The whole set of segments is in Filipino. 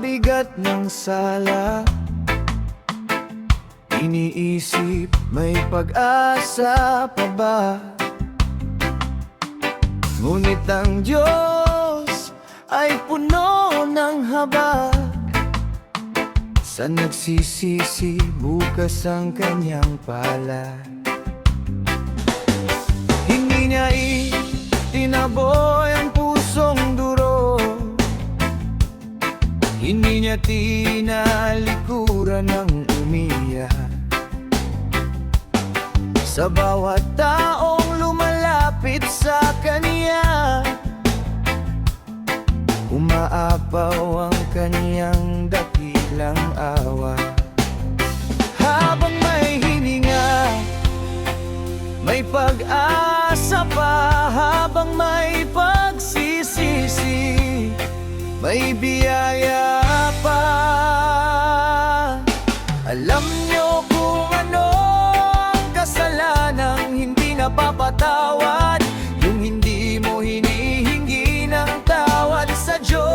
bigat ng sala, iniisip may pag-asa pa ba? Ngunit ang Diyos ay puno ng habag. Sa nagsisisi, bukas ang kanyang palad. Hindi niya itinaboy ang pusong duro, hindi niya tinalikuran ng umiyak. Sa bawat taong lumalapit sa kanya, umaapaw ang kanyang dakilang awa. Habang may hininga, may pag-asa pa. Habang may pagsisisi, may biyaya pa. Alam niyo kung ano ang kasalanang hindi napapatawad, yung hindi mo hinihingi ng tawad sa Diyos.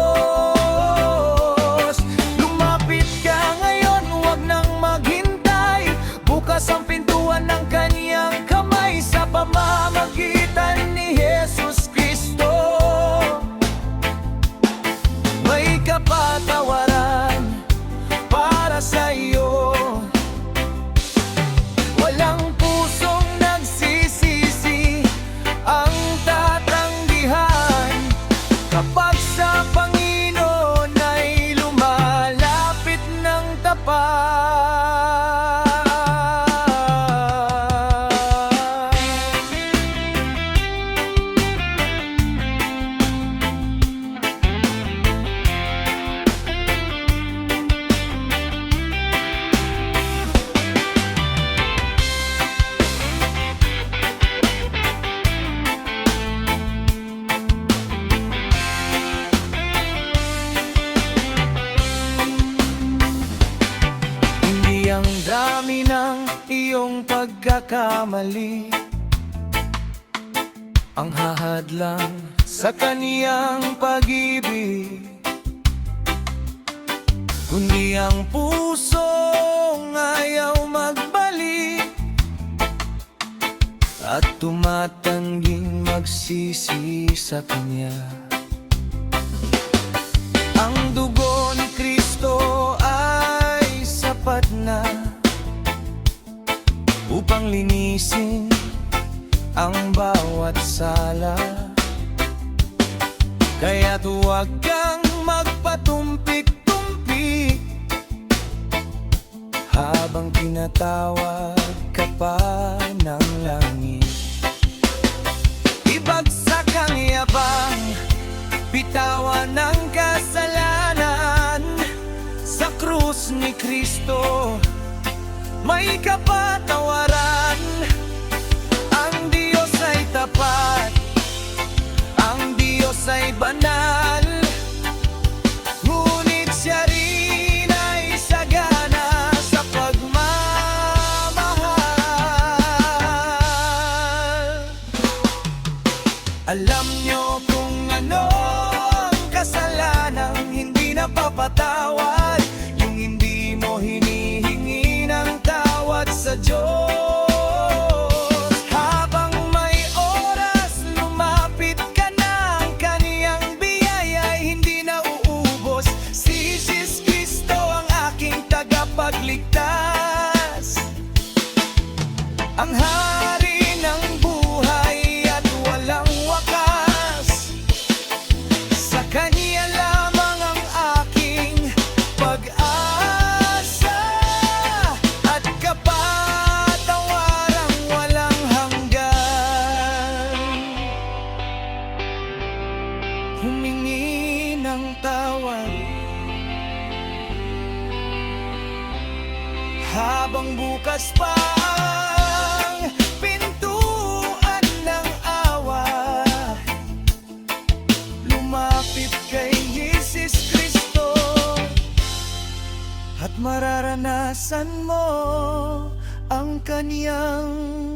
Lumapit ka ngayon, huwag nang maghintay. Bukas ang pintuan ng kanyang kamay sa pamamagitan ni Jesus Cristo. May kapatawaran para sa iyo. Walang pusong nagsisisi ang tatanggihan kapag sa Panginoon ay lumalapit ng tapat. Ang dami ng iyong pagkakamali ang hahadlang sa kaniyang pag-ibig, kundi ang pusong ayaw magbalik at tumatangging magsisi sa Kanya. Ang dugo ni Kristo ay sapat na upang linisin ang bawat sala. Kaya't huwag kang magpatumpik-tumpik habang tinatawag ka pa ng langit. Ibagsak ang yabang, bitawan ang kasalanan. Sa krus ni Kristo may kapatawaran. Ang Diyos ay tapat, ang Diyos ay banal, ngunit siya rin ay sagana sa pagmamahal. Alam niyo kung ano ang kasalanang hindi napapatawad, yung hindi mo hinihingi ng tawad sa Diyos. Habang may oras, lumapit ka na. Ang kaniyang biyaya ay hindi na uubos. Si Jesus Cristo ang aking tagapagligtas, ang hari ng buhay at walang wakas. Sa Kanya lamang ang aking pag-asa at kapatawarang walang hanggan. Humingi ng tawad habang bukas pa ang pintuan ng awa. Lumapit kay Jesus Cristo at mararanasan mo ang Kaniyang